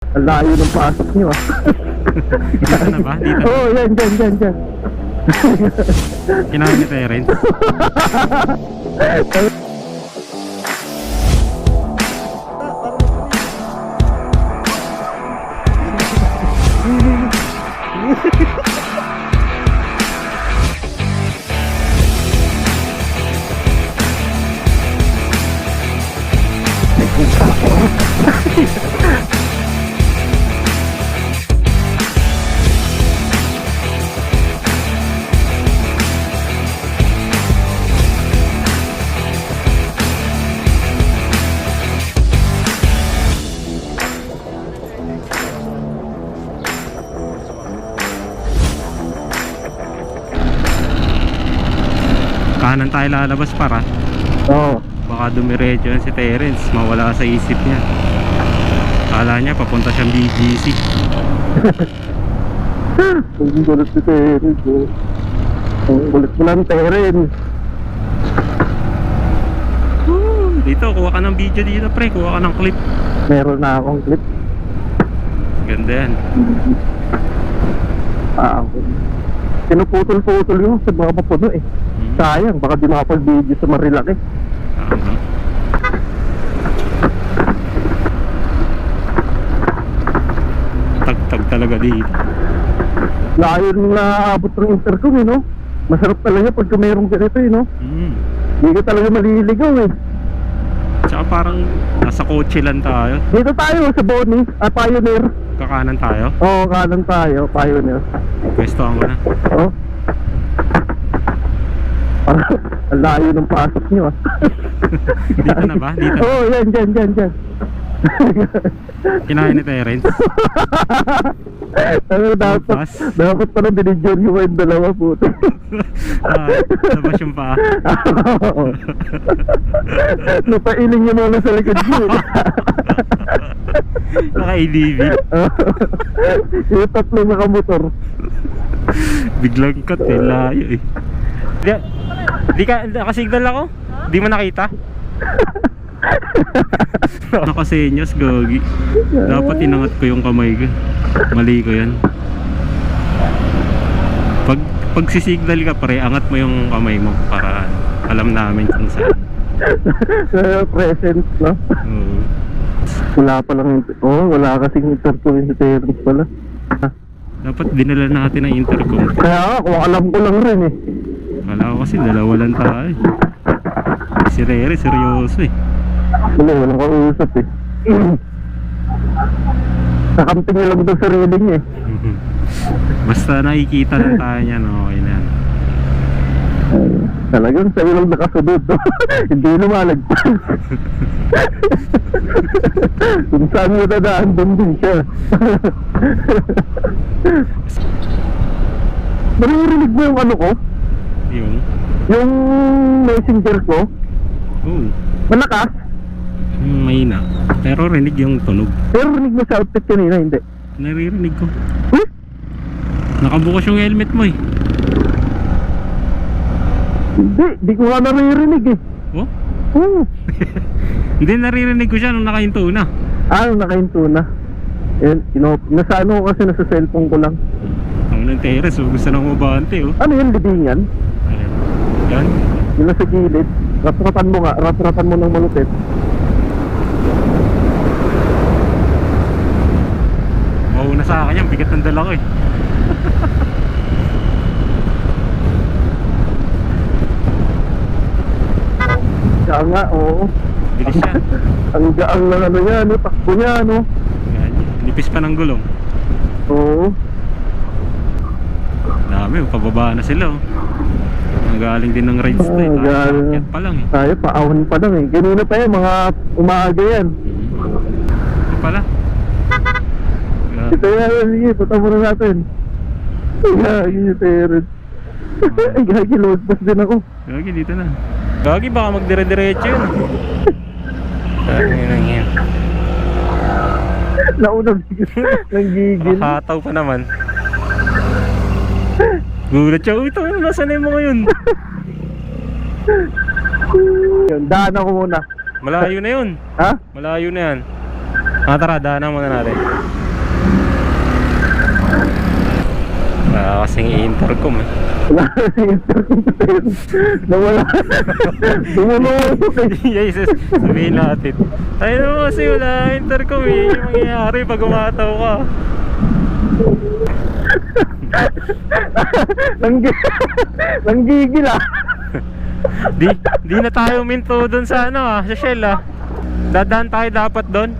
Ang layo ng pasok nyo ah. Dito na ba? Dito. Oo, yan, dyan. Kinain ni Terence. Kanan tayo lalabas para. Oo. Baka dumiretso yan si Terence, mawala sa isip niya. Kala niya papunta siyang BGC. Ang gulat si Terence oh. Ang gulat mo lang Terence. Dito, kuha ka ng video dito pre, kuha ka ng clip. Meron na akong clip. Ganda yan. Pinuputol-putol yung sa mga papuno eh. Sayang, baka di makapag-video sa Marilaki. Tag-tag talaga dito. Layo nung naabot ng intercom eh, no? Masarap talaga pagka mayroong ganito eh, no? Hindi ka talaga maliligaw eh. Tsaka parang nasa kotse lang tayo. Dito tayo sa Bonnie, Pioneer. Kakanan tayo. Oo, kanan tayo, Pioneer. Pwestohan ko na. Oo. Ang layo ng pasok nyo ah. Dito na ba? Dito. Oo, dyan. Kinain ni Terence. Dapat pala binidyon yung yung dalawa puto. Labas yung paa. Napailing yung mga sa likod mo. Naka-ADV. Yung tatlo nakamotor. Biglang cut eh, layo eh. Di ka, nakasignal ako? Di mo nakita? Nakasenyas, gogi. Dapat inangat ko yung kamay ko. Mali ko yan. Pag sisignal ka pare, angat mo yung kamay mo para alam namin kung saan. Present, no? Wala pa lang. Wala kasing intercom sa Terence pala. Dapat dinala natin ang intercom. Kaya kung alam ko lang rin eh. Wala ko kasi, dalawa lang tayo. Si Rere, seryoso eh. Walang kausap eh. Nakamping niya lang daw sarili niya eh. Basta nakikita lang tayo niyan, okay na yan. Talagang sa'yo lang nakasunod, no? Hindi lumalagpas. Kung saan mo dadaan, doon din siya. Naririnig mo yung ano ko? Yung messenger ko? Oo. Malakas? Mahina. Pero rinig yung tunog. Pero rinig mo sa outfit kanina, hindi? Naririnig ko. Nakabukas yung helmet mo eh. Hindi ko nga naririnig eh. Oh? Oo. Hindi, naririnig ko siya nung nakahinto na. Nung nakahinto na. Nasa ano ko kasi nasa cellphone ko lang. Ang ng Terence, gusto nang mabante oh. Ano yun, libingan? Ayan. Yan. Yung nasa gilid. Ratratan mo nga, ratratan mo ng malupit. Mauna sa akin yan, bigat ng dala ko eh. Kaya nga, oo. Bilis siya. Ang gaang ng ano niya, no? Takbo niya, no? Yan. Nipis pa ng gulong. Oo. Dami, pababa na sila oh. Galing din ng rides to eh. Tayo pa lang eh. Tayo paahon pa lang eh. Ganuna pa yan, mga umaga yan. Ito pala. Ito yan, sige, punta muna natin. Gagi yung Terence. Ay, gagi, load pass din ako. Gagi, dito na. Gagi, baka magdire-diretso yun. Gagi lang yan. Naunang gigil. Hataw pa naman. Gulat siya, ito, nasan na yung mga yun? Yun, daan ako muna. Malayo na yun. Ha? Malayo na yan. Tara, daanan muna natin. Kasing i-intercom eh. Wala na yung intercom. Nawala. Dumulong. Jesus, sabihin natin. Ay naman kasi wala intercom eh. Yung mangyayari pag umataw ka. Nanggigil ah. Di na tayo minto dun sa ano sa Shell Dadaan tayo dapat doon.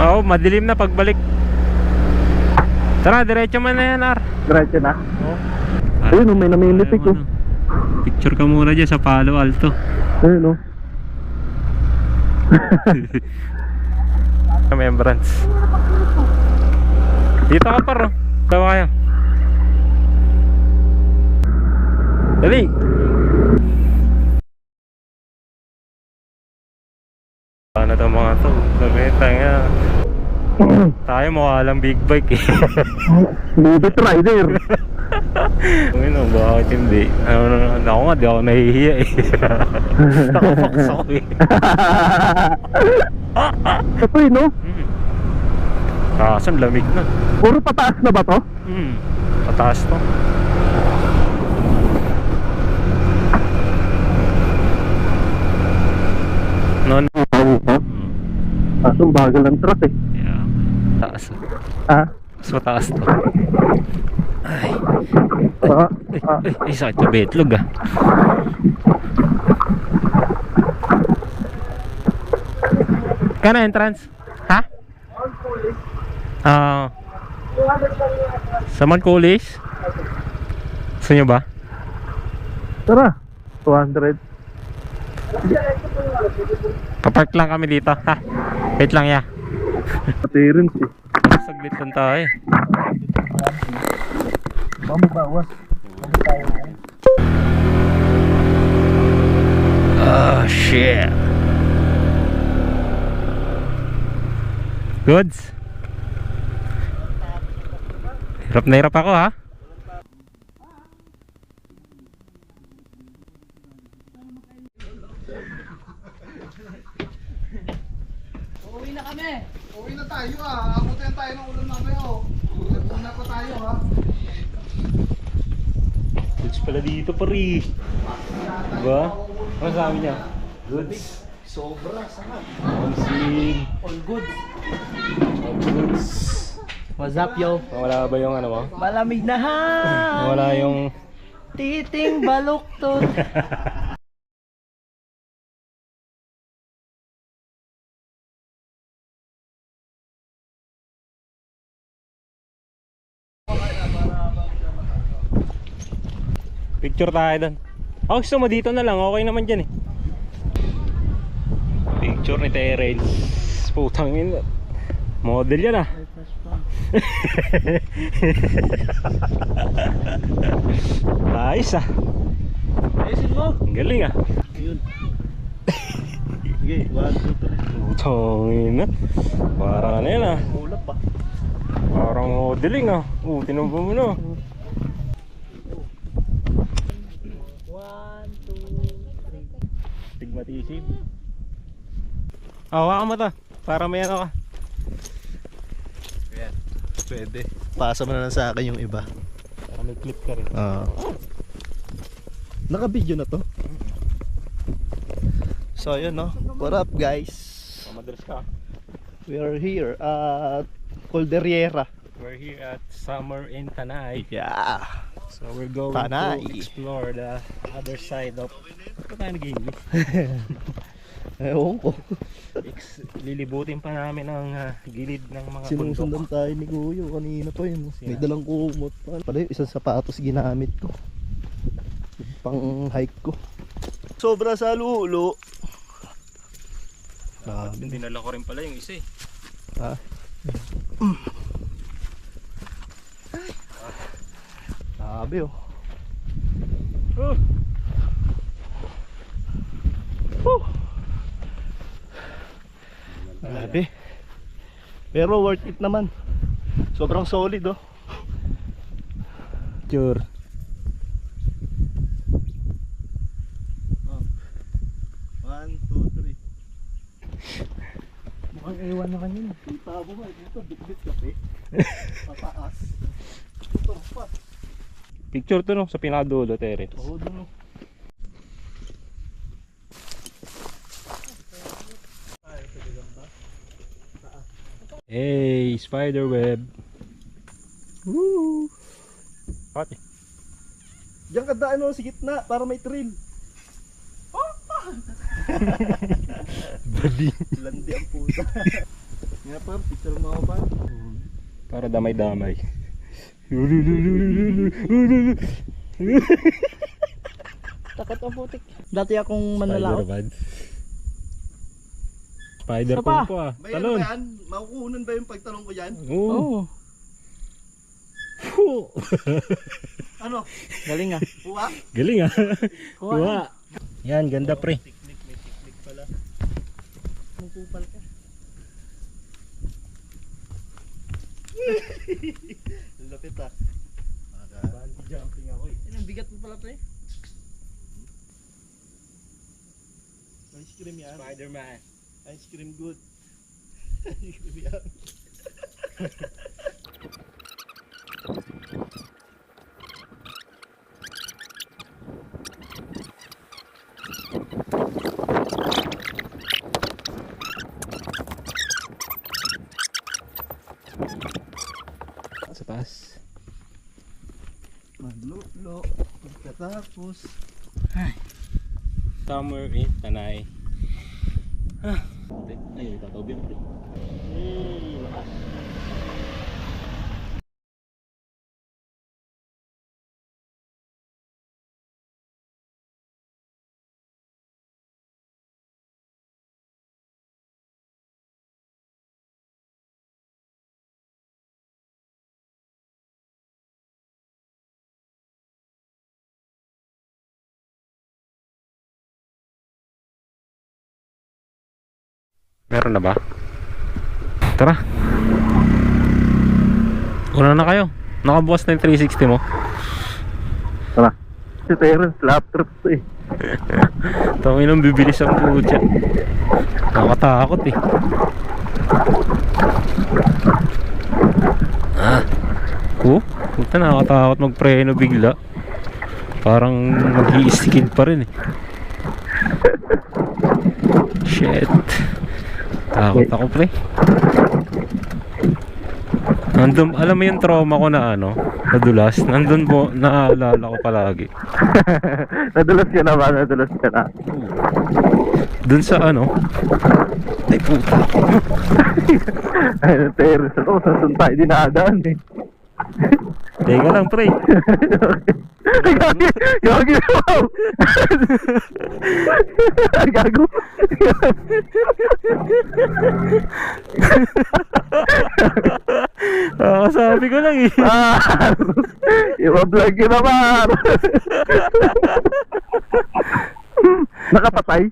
Oo, madilim na pagbalik. Tara, diretso man na yan, Ar. Diretso na? Oo. Ayun, may namimitik oh. Picture ka muna dyan sa Palo Alto. Ayun oh. Remembrance. Dito ka par, oh. Tawa kaya. Dali. Ano itong mga to? Sabihin tayo tayo mukha lang big bike eh. Lubit rider. Ano, bakit hindi? Ako nga, di ako nahihiya eh. Nakabox ako eh. Ito eh no? Kasan, lamig na. Puro pataas na ba to? Pataas to. Asong bagal ng truck eh. Yeah. Taas. Ah? Mas mataas to. Ay. Ay, sakit na betlog Kana entrance? Ha? Sa Mancolis? Gusto nyo ba? Tara. 200. Papark lang kami dito, ha? Wait lang ya. Appearance eh. Saglit lang tayo. Mamubawas. Oh shit. Goods. Hirap na hirap ako ha. Uwi na kami. Uwi na tayo abutin tayo ng ulan mamaya Una pa tayo Goods pala dito pari. Diba? Ano sabi niya? Goods. Sobra, sarap. Onsin. All good. Goods. What's up, yo? Wala ba yung ano mo? Malamig na hangin. Wala yung... Titing baluktot. Picture tayo doon. Oh, gusto mo dito na lang. Okay naman dyan eh. Picture ni Terrence. Putang ina. Model yan Ayos Ayusin mo. Ang galing Ayun. Sige, 1, 2, 3. Putang ina. Parang ano yan Ulap pa. Parang modeling tinumba mo na. 1, 2, 3. Stigmatism. Hawakan mo to. Para may ano ka. Ayan, pwede. Pasa mo na lang sa akin yung iba. Para may clip ka rin. Naka-video na to. So yun no. What up guys? Madalas ka. We are here at Calderiera. We're here at Summer in Tanay. Yeah. So we're going Tanay. to explore the other side of... Ito tayo nag-English. Ewan ko. Lilibutin pa namin ang gilid ng mga Sinusundan bundok. tayo ni Kuyo kanina pa yun. May dalang kumot pa. Pala yung isang sapatos ginamit ko. Pang hike ko. Sobra sa lulo. Dinala ko rin pala yung isa eh. Ha? Sabi oh. Grabe. Pero worth it naman. Sobrang solid oh. Sure. Ang iwan na kanina. Tabo nga, dito, bit-bit kape. Pataas. Ito, pa. Picture to no, sa pinakadulo, Terence. Oo, doon. Hey, spider web. Woo! Ate. Diyan ka daan sa gitna para may trail. Bali. Landi ang puta. Nga pa, picture mo ako pa. Para damay-damay. Takot ang putik. Dati akong manlalao. Spider-Man. Spider Isa pa. po ah. May ano Talon. ba yan? Makukunan ba yung pagtanong ko yan? Oo. Ano? Galing ah. Puwa? Galing ah. Kuha. Kuha. Yan, ganda pre. Technique, may technique pala. Mupupal ka. Lapit ah. Bungee jumping ako eh. Yan ang bigat mo pala pre. Ice cream yan. Spider-Man. Ice cream good. Ice cream yan. Sa taas. Maglulo. Pagkatapos. Somewhere in Tanay. Ay, tatabi mo pre. Meron na ba? Tara. Una na kayo. Nakabukas na yung 360 mo. Tara. Si Terence, lap trip to eh. Tangin ang bibilis ang putya. Nakatakot eh. Puta nakakatakot magpreno bigla. Parang mag-i-skid pa rin eh. Shit. Takot ako pre. Nandun, alam mo yung trauma ko na ano, nadulas. Nandun po, naaalala ko palagi. Nadulas ka na ba? Nadulas ka na. Dun sa ano, ay puta. Ay, Terence, ako, saan tayo dinadaan eh. Teka lang pre. Gagi, wow! Gago. Sabi ko lang eh. Iba-vlog yun naman. Nakapatay?